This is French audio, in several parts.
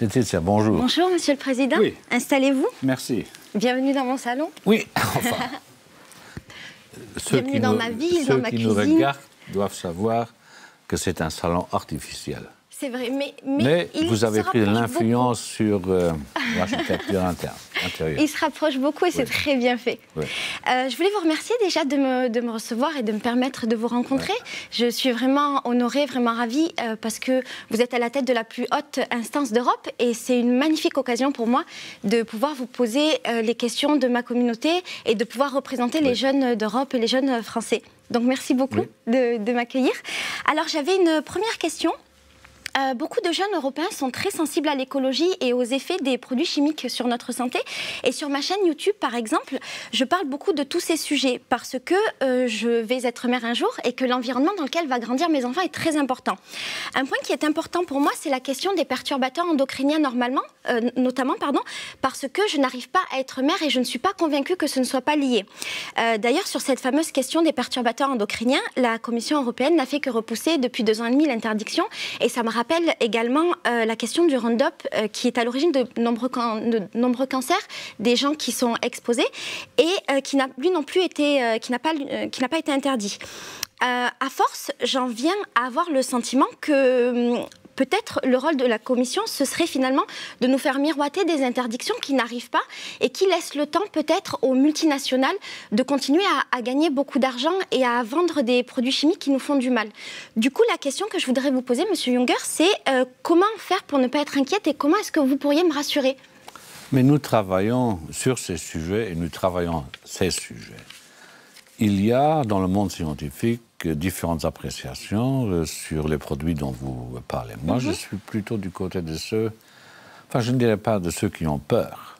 Laetitia, bonjour. Bonjour, Monsieur le Président. Oui. Installez-vous. Merci. Bienvenue dans mon salon. Oui, enfin. Bienvenue dans ma ville, dans ma cuisine. Ceux qui nous regardent doivent savoir que c'est un salon artificiel. C'est vrai, mais vous avez pris de l'influence sur l'architecture intérieure. Il se rapproche beaucoup et c'est très bien fait. Oui. Je voulais vous remercier déjà de me recevoir et de me permettre de vous rencontrer. Ouais. Je suis vraiment honorée, vraiment ravie parce que vous êtes à la tête de la plus haute instance d'Europe et c'est une magnifique occasion pour moi de pouvoir vous poser les questions de ma communauté et de pouvoir représenter les jeunes d'Europe et les jeunes français. Donc merci beaucoup de m'accueillir. Alors j'avais une première question. Beaucoup de jeunes européens sont très sensibles à l'écologie et aux effets des produits chimiques sur notre santé. Et sur ma chaîne YouTube, par exemple, je parle beaucoup de tous ces sujets parce que je vais être mère un jour et que l'environnement dans lequel va grandir mes enfants est très important. Un point qui est important pour moi, c'est la question des perturbateurs endocriniens notamment, parce que je n'arrive pas à être mère et je ne suis pas convaincue que ce ne soit pas lié. D'ailleurs, sur cette fameuse question des perturbateurs endocriniens, la Commission européenne n'a fait que repousser depuis 2 ans et demi l'interdiction et ça me rappelle également la question du Roundup qui est à l'origine de nombreux cancers des gens qui sont exposés et qui n'a lui non plus été, qui n'a pas été interdit. À force, j'en viens à avoir le sentiment que peut-être le rôle de la Commission, ce serait finalement de nous faire miroiter des interdictions qui n'arrivent pas et qui laissent le temps peut-être aux multinationales de continuer à gagner beaucoup d'argent et à vendre des produits chimiques qui nous font du mal. Du coup, la question que je voudrais vous poser, Monsieur Juncker, c'est comment faire pour ne pas être inquiète et comment est-ce que vous pourriez me rassurer? Mais nous travaillons sur ces sujets et nous travaillons ces sujets. Il y a dans le monde scientifique différentes appréciations sur les produits dont vous parlez. Moi, je suis plutôt du côté de ceux, enfin, je ne dirais pas de ceux qui ont peur,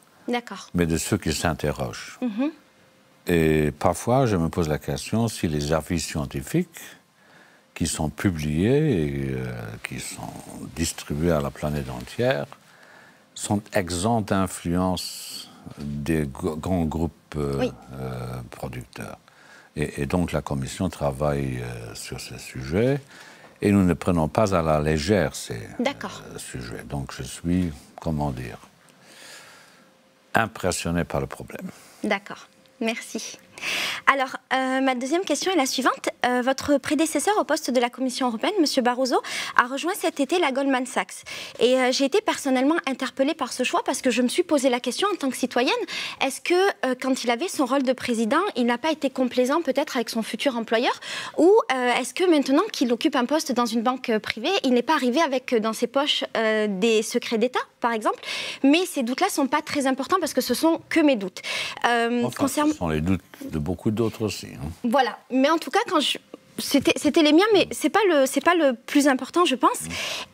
mais de ceux qui s'interrogent. Et parfois, je me pose la question si les avis scientifiques qui sont publiés et qui sont distribués à la planète entière sont exempts d'influence des grands groupes producteurs. Et donc la Commission travaille sur ce sujet et nous ne prenons pas à la légère ces sujets. Donc je suis, comment dire, impressionné par le problème. D'accord, merci. Alors, ma deuxième question est la suivante. Votre prédécesseur au poste de la Commission européenne, M. Barroso, a rejoint cet été la Goldman Sachs. Et j'ai été personnellement interpellée par ce choix parce que je me suis posé la question en tant que citoyenne, est-ce que quand il avait son rôle de président, il n'a pas été complaisant peut-être avec son futur employeur? Ou est-ce que maintenant qu'il occupe un poste dans une banque privée, il n'est pas arrivé avec dans ses poches des secrets d'État, par exemple? Mais ces doutes-là ne sont pas très importants parce que ce sont que mes doutes. Ce sont les doutes de beaucoup d'autres aussi. Voilà, mais en tout cas, c'était les miens, mais c'est pas le plus important, je pense.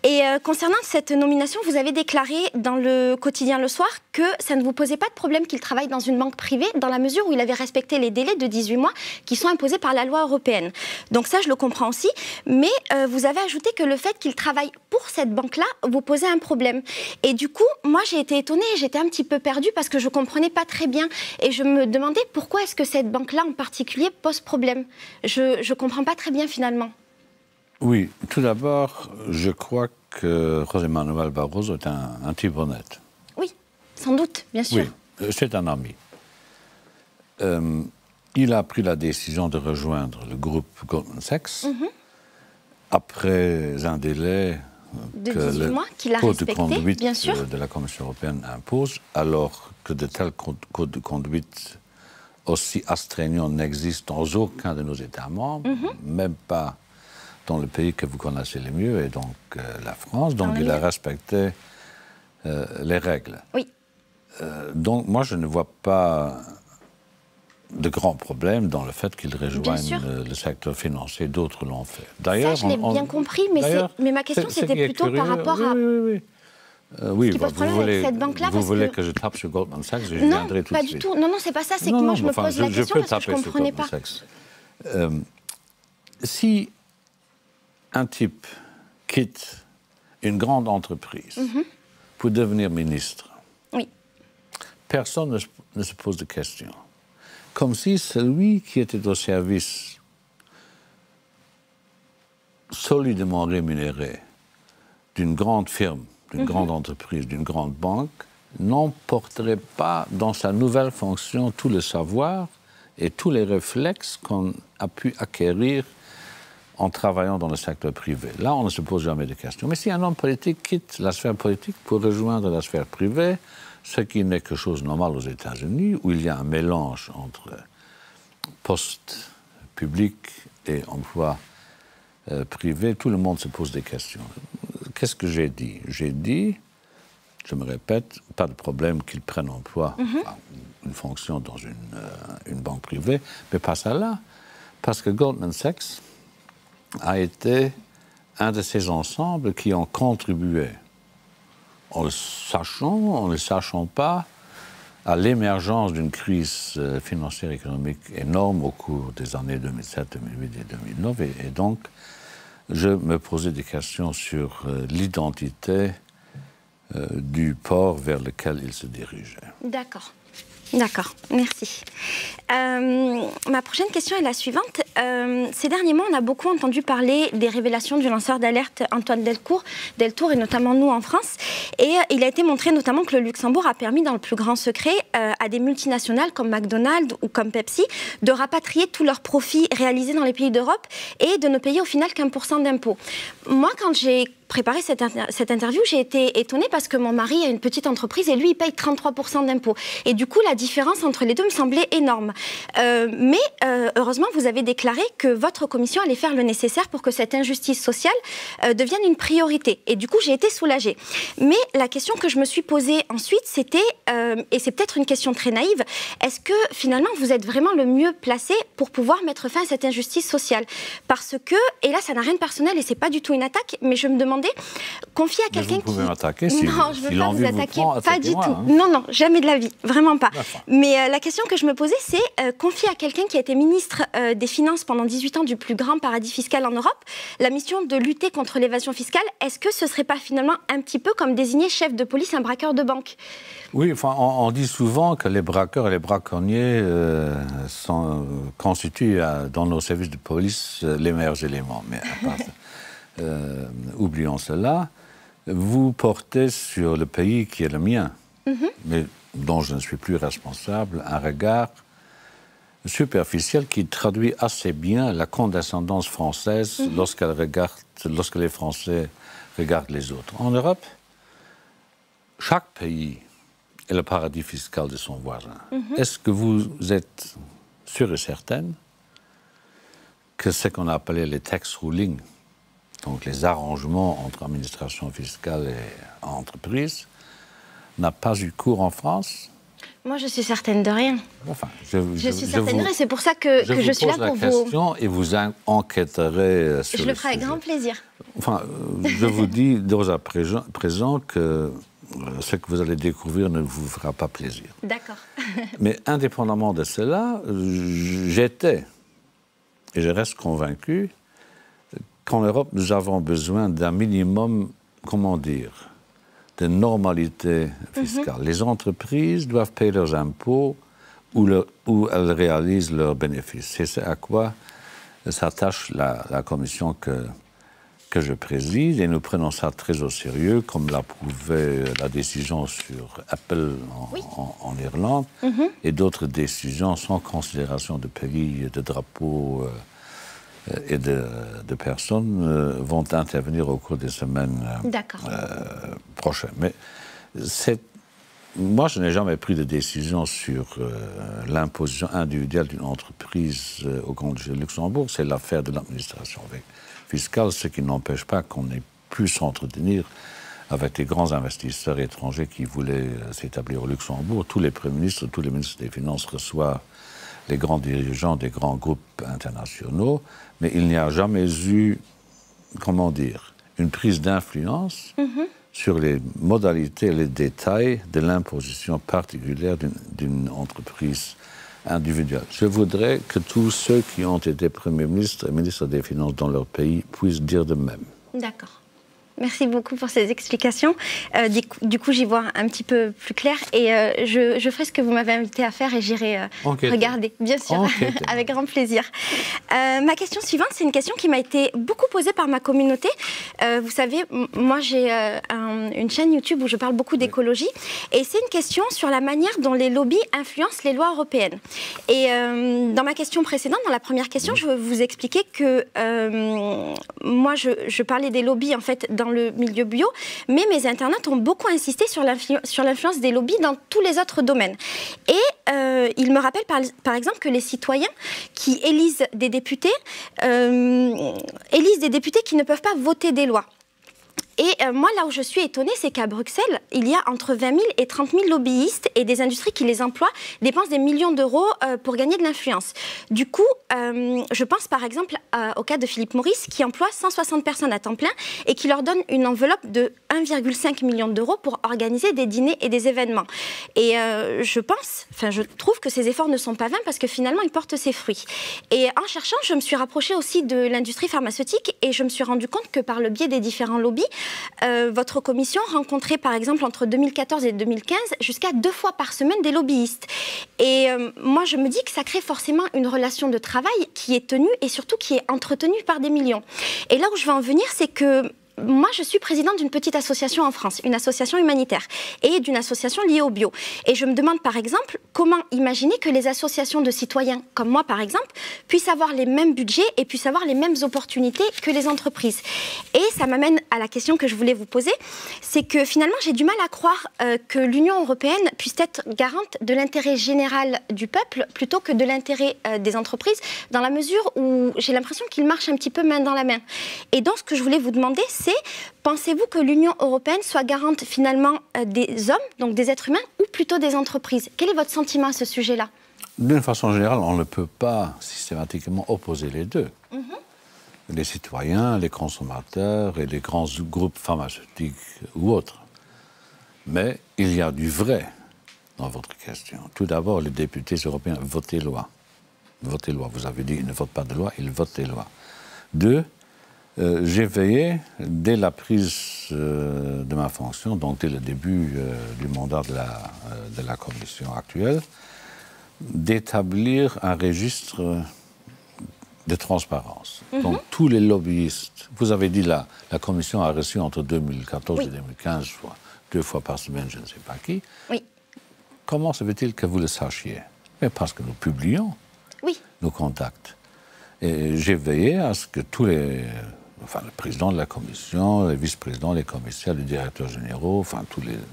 Et concernant cette nomination, vous avez déclaré dans le quotidien Le Soir que ça ne vous posait pas de problème qu'il travaille dans une banque privée, dans la mesure où il avait respecté les délais de 18 mois qui sont imposés par la loi européenne. Donc ça, je le comprends aussi. Mais vous avez ajouté que le fait qu'il travaille pour cette banque-là vous posait un problème. Et du coup, moi, j'ai été étonnée, j'étais un petit peu perdue parce que je comprenais pas très bien. Et je me demandais pourquoi est-ce que cette banque-là en particulier pose problème. Je comprends pas très bien finalement. Oui, tout d'abord, je crois que José Manuel Barroso est un type honnête. Oui, sans doute, bien sûr. Oui, c'est un ami. Il a pris la décision de rejoindre le groupe Goldman Sachs après un délai de que 18 mois qu'il a code respecté, de conduite bien sûr. De la Commission européenne impose, alors que de tels codes de conduite aussi astreignants n'existent dans aucun de nos États membres, même pas dans le pays que vous connaissez le mieux, et donc la France. Donc il a respecté les règles. Oui. Donc moi, je ne vois pas de grands problèmes dans le fait qu'il rejoigne le secteur financier. D'autres l'ont fait. D'ailleurs, ça, je l'ai bien compris, mais ma question, c'était plutôt par rapport à... Oui, ce qui pose problème avec cette banque-là, vous voulez que je tape sur Goldman Sachs, je viendrai tout de suite. Non, pas du tout. Non, c'est pas ça. C'est que moi, je me pose la question parce que je ne comprenais pas. Si un type quitte une grande entreprise pour devenir ministre, personne ne se pose de questions. Comme si celui qui était au service solidement rémunéré d'une grande firme d'une grande entreprise, d'une grande banque, n'emporterait pas dans sa nouvelle fonction tout le savoir et tous les réflexes qu'on a pu acquérir en travaillant dans le secteur privé. Là, on ne se pose jamais de questions. Mais si un homme politique quitte la sphère politique pour rejoindre la sphère privée, ce qui n'est que chose normale aux États-Unis, où il y a un mélange entre poste public et emploi privé, tout le monde se pose des questions. Qu'est-ce que j'ai dit? J'ai dit, je me répète, pas de problème qu'ils prennent emploi, enfin, une fonction dans une banque privée, mais pas ça là, parce que Goldman Sachs a été un de ces ensembles qui ont contribué, en ne le sachant pas, à l'émergence d'une crise financière et économique énorme au cours des années 2007, 2008 et 2009. Et donc, je me posais des questions sur l'identité du port vers lequel il se dirigeait. D'accord. D'accord, merci. Ma prochaine question est la suivante. Ces derniers mois, on a beaucoup entendu parler des révélations du lanceur d'alerte Antoine Deltour, et notamment nous en France. Et il a été montré notamment que le Luxembourg a permis, dans le plus grand secret, à des multinationales comme McDonald's ou comme Pepsi de rapatrier tous leurs profits réalisés dans les pays d'Europe et de ne payer au final qu'1% d'impôts. Moi, quand j'ai préparé cette interview, j'ai été étonnée parce que mon mari a une petite entreprise et lui, il paye 33% d'impôts. Et du coup, la différence entre les deux me semblait énorme. Mais heureusement, vous avez déclaré que votre commission allait faire le nécessaire pour que cette injustice sociale devienne une priorité. Et du coup, j'ai été soulagée. Mais la question que je me suis posée ensuite, c'était, et c'est peut-être une question très naïve, est-ce que finalement, vous êtes vraiment le mieux placé pour pouvoir mettre fin à cette injustice sociale? Parce que, et là, ça n'a rien de personnel et c'est pas du tout une attaque, mais je me demandais, confier à quelqu'un qui... Vous pouvez m'attaquer si non, je ne veux pas vous attaquer, pas du tout. Hein. Non, non, jamais de la vie, vraiment pas. Mais la question que je me posais, c'est confier à quelqu'un qui a été ministre des Finances pendant 18 ans du plus grand paradis fiscal en Europe, la mission de lutter contre l'évasion fiscale, est-ce que ce ne serait pas finalement un petit peu comme désigner chef de police un braqueur de banque? Oui, enfin, on dit souvent que les braqueurs et les braconniers constituent dans nos services de police les meilleurs éléments. Mais à part ça, oublions cela. Vous portez sur le pays qui est le mien, mais dont je ne suis plus responsable, un regard superficiel qui traduit assez bien la condescendance française lorsque les Français regardent les autres. En Europe, chaque pays est le paradis fiscal de son voisin. Est-ce que vous êtes sûr et certaine que ce qu'on a appelé les tax rulings, donc les arrangements entre administration fiscale et entreprise, n'a pas eu cours en France? Moi, je suis certaine de rien. Enfin, je suis certaine de rien, c'est pour ça que je suis là pour vous... Je vous pose la question et vous enquêterez sur Je le ferai avec grand plaisir. Enfin, je vous dis d'ores à présent que ce que vous allez découvrir ne vous fera pas plaisir. D'accord. Mais indépendamment de cela, j'étais, et je reste convaincu, qu'en Europe, nous avons besoin d'un minimum, comment dire, de normalité fiscale. Les entreprises doivent payer leurs impôts où elles réalisent leurs bénéfices. C'est à quoi s'attache la commission que je préside, et nous prenons ça très au sérieux, comme l'a prouvé la décision sur Apple en Irlande, et d'autres décisions sans considération de pays, de drapeaux et de personnes vont intervenir au cours des semaines prochaines. Mais moi, je n'ai jamais pris de décision sur l'imposition individuelle d'une entreprise au Grand Duché de Luxembourg. C'est l'affaire de l'administration fiscale, ce qui n'empêche pas qu'on ait pu s'entretenir avec les grands investisseurs étrangers qui voulaient s'établir au Luxembourg. Tous les premiers ministres, tous les ministres des Finances reçoivent les grands dirigeants des grands groupes internationaux, mais il n'y a jamais eu, comment dire, une prise d'influence sur les modalités et les détails de l'imposition particulière d'une entreprise individuelle. Je voudrais que tous ceux qui ont été premiers ministres et ministres des Finances dans leur pays puissent dire de même. D'accord. Merci beaucoup pour ces explications. Du coup, j'y vois un petit peu plus clair et je ferai ce que vous m'avez invité à faire et j'irai regarder, bien sûr, avec grand plaisir. Ma question suivante, c'est une question qui m'a été beaucoup posée par ma communauté. Vous savez, moi, j'ai une chaîne YouTube où je parle beaucoup d'écologie et c'est une question sur la manière dont les lobbies influencent les lois européennes. Et dans ma question précédente, dans la première question, je vous expliquais que moi, je parlais des lobbies, en fait, dans le milieu bio, mais mes internautes ont beaucoup insisté sur l'influence des lobbies dans tous les autres domaines. Et ils me rappellent par exemple que les citoyens qui élisent des députés qui ne peuvent pas voter des lois. Et moi, là où je suis étonnée, c'est qu'à Bruxelles, il y a entre 20 000 et 30 000 lobbyistes et des industries qui les emploient dépensent des millions d'euros pour gagner de l'influence. Du coup, je pense par exemple au cas de Philip Morris qui emploie 160 personnes à temps plein et qui leur donne une enveloppe de 1,5 million d'euros pour organiser des dîners et des événements. Et je trouve que ces efforts ne sont pas vains parce que finalement, ils portent ses fruits. Et en cherchant, je me suis rapprochée aussi de l'industrie pharmaceutique et je me suis rendu compte que par le biais des différents lobbies, votre commission rencontrait par exemple entre 2014 et 2015 jusqu'à 2 fois par semaine des lobbyistes. Et moi je me dis que ça crée forcément une relation de travail qui est tenue et surtout qui est entretenue par des millions. Et là où je veux en venir, c'est que moi, je suis présidente d'une petite association en France, une association humanitaire, et d'une association liée au bio. Et je me demande, par exemple, comment imaginer que les associations de citoyens, comme moi, par exemple, puissent avoir les mêmes budgets et puissent avoir les mêmes opportunités que les entreprises. Et ça m'amène à la question que je voulais vous poser, c'est que finalement, j'ai du mal à croire que l'Union européenne puisse être garante de l'intérêt général du peuple plutôt que de l'intérêt des entreprises, dans la mesure où j'ai l'impression qu'ils marchent un petit peu main dans la main. Et donc, ce que je voulais vous demander, pensez-vous que l'Union européenne soit garante finalement des hommes, donc des êtres humains, ou plutôt des entreprises? Quel est votre sentiment à ce sujet-là? D'une façon générale, on ne peut pas systématiquement opposer les deux. Les citoyens, les consommateurs et les grands groupes pharmaceutiques ou autres. Mais il y a du vrai dans votre question. Tout d'abord, les députés européens votent les lois. Votent les lois. Vous avez dit, ils ne votent pas de loi, ils votent les lois. 2, j'ai veillé, dès la prise de ma fonction, donc dès le début du mandat de la commission actuelle, d'établir un registre de transparence. Donc tous les lobbyistes, vous avez dit là, la commission a reçu entre 2014 et 2015, 2 fois par semaine, je ne sais pas qui. Comment se fait-il que vous le sachiez? Mais parce que nous publions nos contacts. Et j'ai veillé à ce que tous les... Enfin, le président de la commission, les vice-présidents, les commissaires, les directeurs généraux, enfin,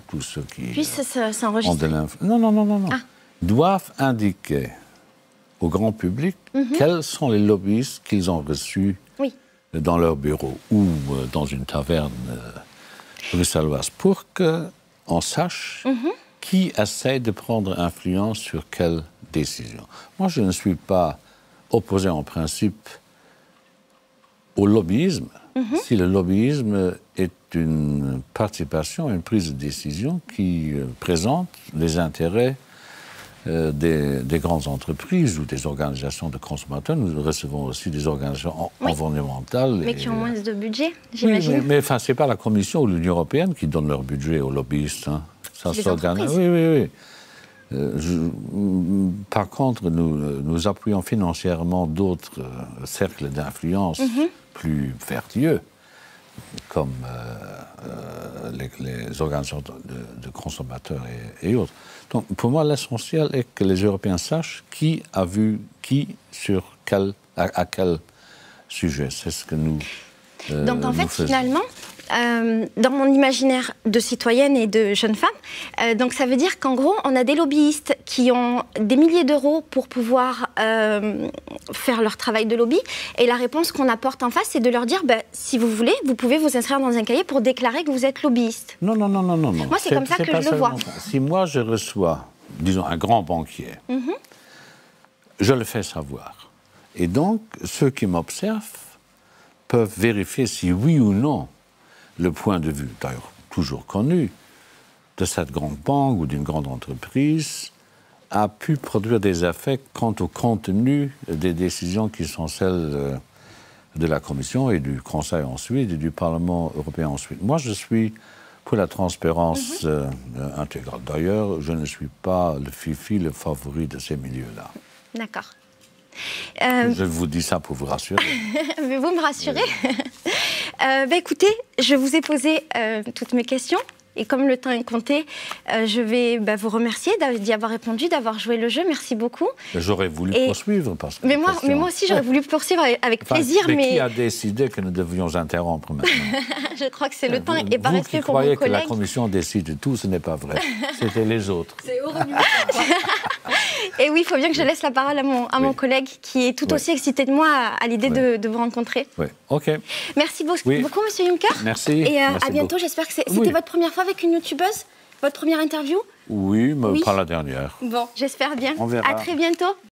tous ceux qui... Puissent s'enregistrer. Non. Doivent indiquer au grand public quels sont les lobbyistes qu'ils ont reçus dans leur bureau ou dans une taverne bruxelloise pour qu'on sache qui essaie de prendre influence sur quelle décision. Moi, je ne suis pas opposé en principe au lobbyisme, si le lobbyisme est une participation, une prise de décision qui présente les intérêts des grandes entreprises ou des organisations de consommateurs. Nous recevons aussi des organisations environnementales. Mais qui ont moins de budget, j'imagine. Oui, mais enfin, ce n'est pas la Commission ou l'Union européenne qui donne leur budget aux lobbyistes. Hein. Ça s'organise. Oui. Par contre, nous appuyons financièrement d'autres cercles d'influence plus vertueux, comme les organisations de consommateurs et autres. Donc, pour moi, l'essentiel est que les Européens sachent qui a vu qui sur à quel sujet. C'est ce que nous Donc, en fait, finalement, dans mon imaginaire de citoyenne et de jeune femme, donc ça veut dire qu'en gros, on a des lobbyistes qui ont des milliers d'euros pour pouvoir faire leur travail de lobby. Et la réponse qu'on apporte en face, c'est de leur dire, si vous voulez, vous pouvez vous inscrire dans un cahier pour déclarer que vous êtes lobbyiste. Non. Moi, c'est comme ça que je le vois. Si moi, je reçois, disons, un grand banquier, je le fais savoir. Et donc, ceux qui m'observent peuvent vérifier si oui ou non le point de vue, d'ailleurs toujours connu, de cette grande banque ou d'une grande entreprise a pu produire des effets quant au contenu des décisions qui sont celles de la Commission et du Conseil ensuite et du Parlement européen ensuite. Moi, je suis pour la transparence intégrale. D'ailleurs, je ne suis pas le fifi, le favori de ces milieux-là. D'accord. Je vous dis ça pour vous rassurer. Mais vous me rassurez. Écoutez, je vous ai posé toutes mes questions. Et comme le temps est compté, je vais vous remercier d'y avoir répondu, d'avoir joué le jeu. Merci beaucoup. J'aurais voulu poursuivre. Parce que mais moi aussi, j'aurais voulu poursuivre avec plaisir. Mais qui a décidé que nous devions interrompre maintenant? Je crois que c'est le temps et par respect pour mon collègue. Vous croyez que la Commission décide de tout, ce n'est pas vrai. C'était les autres. C'est horrible. Et oui, il faut bien que je laisse la parole à mon collègue qui est tout aussi excité de moi à l'idée de vous rencontrer. Oui, ok. Merci beaucoup, Monsieur Juncker. Merci. Et merci à bientôt, j'espère que c'était votre première fois avec une youtubeuse, votre première interview? Oui, mais pas la dernière. Bon, j'espère bien. On verra. À très bientôt.